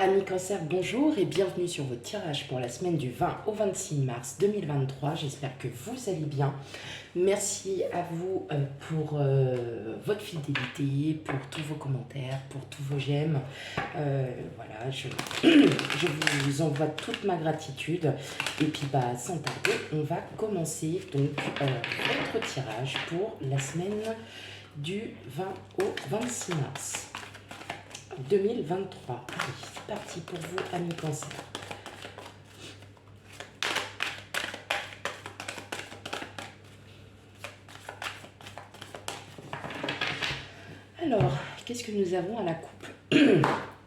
Amis Cancer, bonjour et bienvenue sur votre tirage pour la semaine du 20 au 26 mars 2023. J'espère que vous allez bien. Merci à vous pour votre fidélité, pour tous vos commentaires, pour tous vos j'aime. Voilà, je vous envoie toute ma gratitude. Et puis sans tarder, on va commencer donc votre tirage pour la semaine du 20 au 26 mars. 2023. Allez, c'est parti pour vous, amis Cancer. Alors, qu'est-ce que nous avons à la coupe?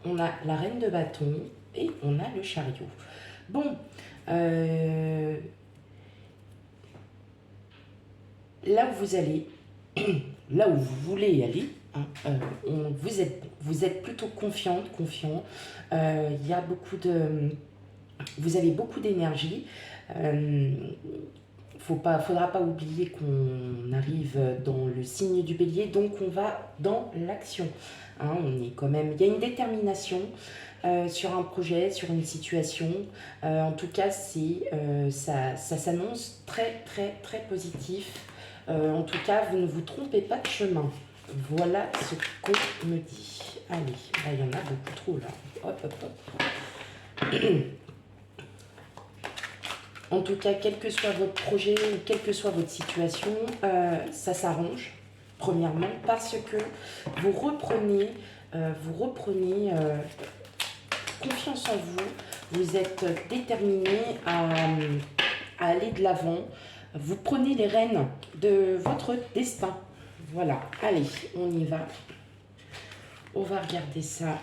On a la reine de bâton et on a le chariot. Bon, là où vous allez, là où vous voulez aller, hein, vous êtes plutôt confiant. Il y a beaucoup de, vous avez beaucoup d'énergie. Faudra pas oublier qu'on arrive dans le signe du bélier, donc on va dans l'action. Hein, on est quand même, il y a une détermination sur un projet, sur une situation. En tout cas, ça s'annonce très positif. En tout cas, vous ne vous trompez pas de chemin. Voilà ce qu'on me dit. Allez, là, il y en a beaucoup trop là. Hop. En tout cas, quel que soit votre projet ou quelle que soit votre situation, ça s'arrange, premièrement, parce que vous reprenez confiance en vous, vous êtes déterminé à aller de l'avant, vous prenez les rênes de votre destin. Voilà, allez, on y va. On va regarder ça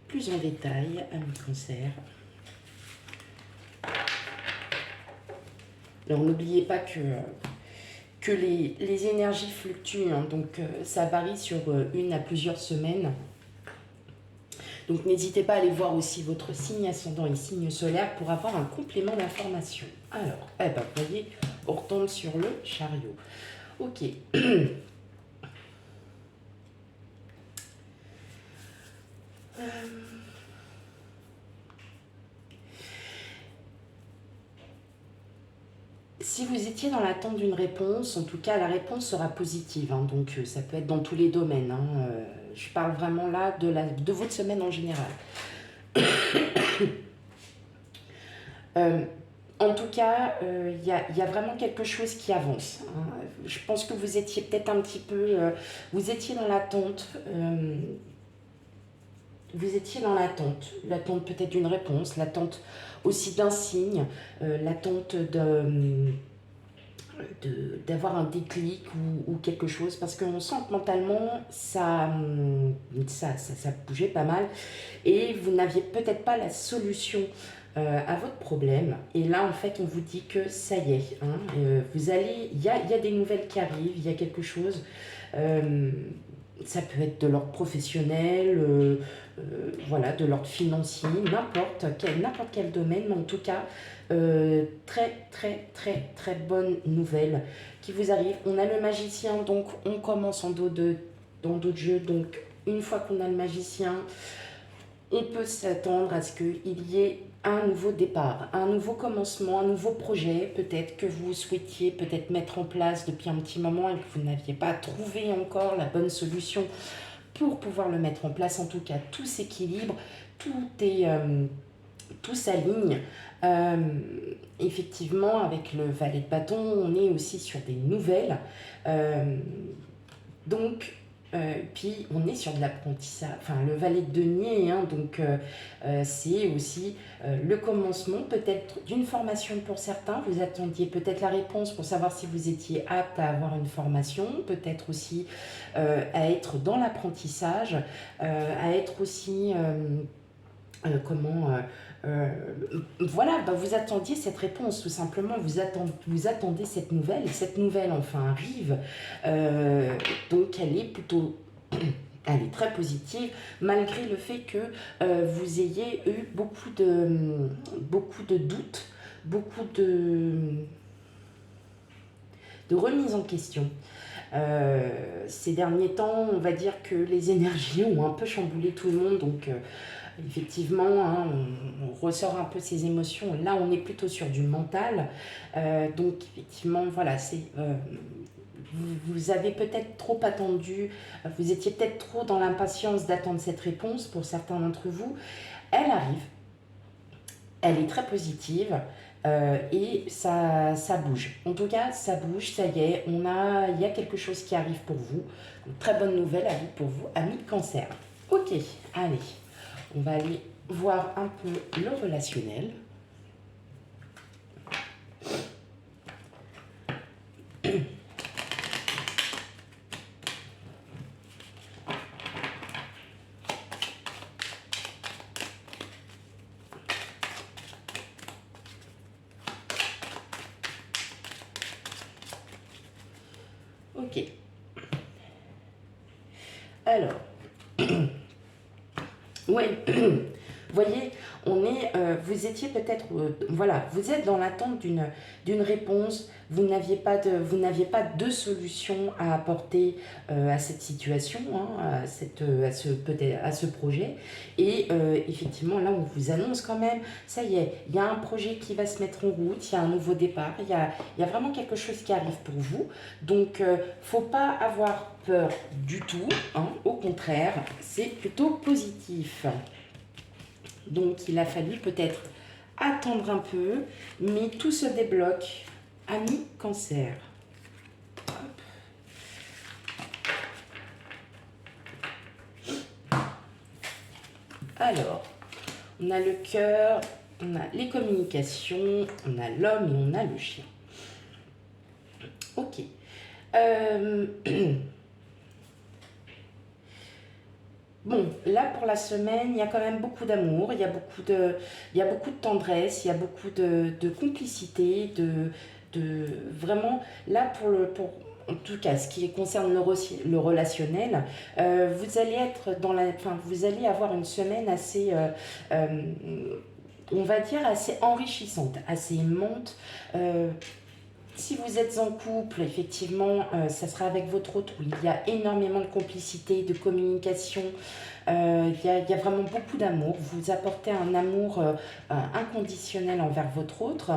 plus en détail, amis Cancer. Alors n'oubliez pas que les énergies fluctuent, hein, donc ça varie sur une à plusieurs semaines. Donc n'hésitez pas à aller voir aussi votre signe ascendant et signe solaire pour avoir un complément d'information. Alors, vous voyez, on retombe sur le chariot. Ok. Si vous étiez dans l'attente d'une réponse, en tout cas la réponse sera positive, hein, donc ça peut être dans tous les domaines. Hein, je parle vraiment là de votre semaine en général. En tout cas, il y a vraiment quelque chose qui avance. Hein. Je pense que vous étiez peut-être un petit peu... vous étiez dans l'attente. L'attente peut-être d'une réponse, l'attente aussi d'un signe, l'attente d'avoir un déclic ou quelque chose, parce qu'on sent que mentalement ça bougeait pas mal et vous n'aviez peut-être pas la solution à votre problème. Et là en fait on vous dit que ça y est, hein, il y a des nouvelles qui arrivent, il y a quelque chose. Ça peut être de l'ordre professionnel, voilà, de l'ordre financier, n'importe quel domaine, mais en tout cas, très bonne nouvelle qui vous arrive. On a le magicien, donc on commence dans d'autres jeux. Donc une fois qu'on a le magicien, on peut s'attendre à ce qu'il y ait un nouveau départ, un nouveau commencement, un nouveau projet, peut-être que vous souhaitiez peut-être mettre en place depuis un petit moment et que vous n'aviez pas trouvé encore la bonne solution pour pouvoir le mettre en place. En tout cas, tout s'équilibre, tout s'aligne. Effectivement, avec le valet de bâton, on est aussi sur des nouvelles. Donc, puis on est sur de l'apprentissage, enfin le valet de denier, hein, donc c'est aussi le commencement peut-être d'une formation pour certains. Vous attendiez peut-être la réponse pour savoir si vous étiez apte à avoir une formation, peut-être aussi à être dans l'apprentissage, à être aussi voilà, vous attendiez cette réponse tout simplement, vous attendez cette nouvelle et cette nouvelle enfin arrive. Donc elle est plutôt elle est très positive malgré le fait que vous ayez eu beaucoup de doutes, beaucoup de remise en question. Ces derniers temps, on va dire que les énergies ont un peu chamboulé tout le monde, donc effectivement, hein, on ressort un peu ces émotions. Là, on est plutôt sur du mental. Donc, effectivement, voilà, vous avez peut-être trop attendu, vous étiez peut-être trop dans l'impatience d'attendre cette réponse pour certains d'entre vous. Elle arrive, elle est très positive. Et ça bouge. En tout cas, ça bouge, ça y est, il y a quelque chose qui arrive pour vous. Une très bonne nouvelle pour vous, amis de Cancer. Ok, allez, on va aller voir un peu le relationnel. Ok. Alors, ouais, vous voyez, vous étiez peut-être, voilà, vous êtes dans l'attente d'une réponse. Vous n'aviez pas de solution à apporter à cette situation, hein, à ce projet. Et effectivement, là, on vous annonce quand même, ça y est, il y a un projet qui va se mettre en route, il y a un nouveau départ, il y a vraiment quelque chose qui arrive pour vous. Donc, faut pas avoir peur du tout, hein, au contraire, c'est plutôt positif. Donc, il a fallu peut-être attendre un peu, mais tout se débloque. Ami Cancer. Hop. Alors, on a le cœur, on a les communications, on a l'homme et on a le chien. Ok. Bon, là pour la semaine, il y a quand même beaucoup d'amour, il y a beaucoup de tendresse, il y a beaucoup de complicité, vraiment, là en tout cas, ce qui concerne le relationnel, vous allez être vous allez avoir une semaine assez, on va dire, assez enrichissante, assez aimante. Si vous êtes en couple, effectivement, ça sera avec votre autre où il y a énormément de complicité, de communication. Il y a vraiment beaucoup d'amour. Vous apportez un amour inconditionnel envers votre autre.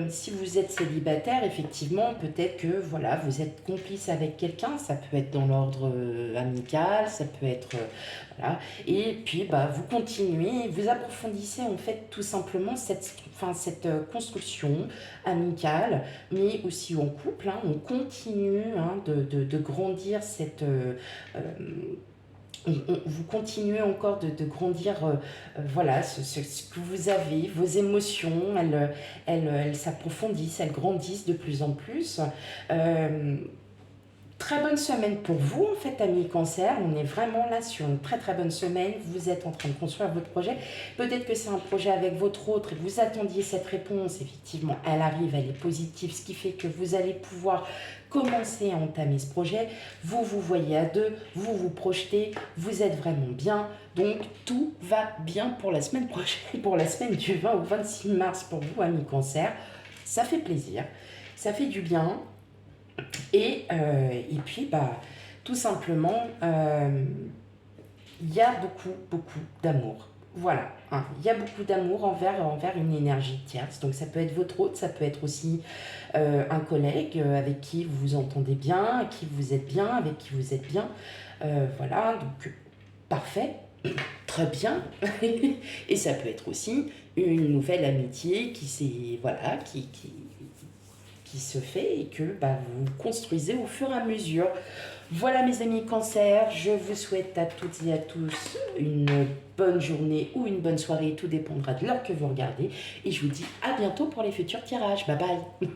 Si vous êtes célibataire, effectivement, peut-être que voilà, vous êtes complice avec quelqu'un. Ça peut être dans l'ordre amical, ça peut être voilà. Et puis, vous continuez, vous approfondissez en fait tout simplement cette construction amicale, mais aussi en couple. Hein, on continue de grandir vous continuez encore de grandir, voilà, ce que vous avez, vos émotions, elles s'approfondissent, elles grandissent de plus en plus. Très bonne semaine pour vous, en fait, amis Cancer. On est vraiment là sur une très très bonne semaine. Vous êtes en train de construire votre projet. Peut-être que c'est un projet avec votre autre et que vous attendiez cette réponse. Effectivement, elle arrive, elle est positive, ce qui fait que vous allez pouvoir commencer à entamer ce projet. Vous vous voyez à deux, vous vous projetez, vous êtes vraiment bien. Donc, tout va bien pour la semaine prochaine, pour la semaine du 20 au 26 mars pour vous, amis Cancer. Ça fait plaisir, ça fait du bien. Et puis, tout simplement, il y a beaucoup d'amour. Voilà, hein. Il y a beaucoup d'amour envers une énergie tierce. Donc, ça peut être votre hôte, ça peut être aussi un collègue avec qui vous vous entendez bien, avec qui vous êtes bien, avec qui vous êtes bien. Voilà, donc parfait, très bien. Et ça peut être aussi une nouvelle amitié qui se fait et que vous construisez au fur et à mesure. Voilà mes amis Cancer, je vous souhaite à toutes et à tous une bonne journée ou une bonne soirée, tout dépendra de l'heure que vous regardez. Et je vous dis à bientôt pour les futurs tirages. Bye bye.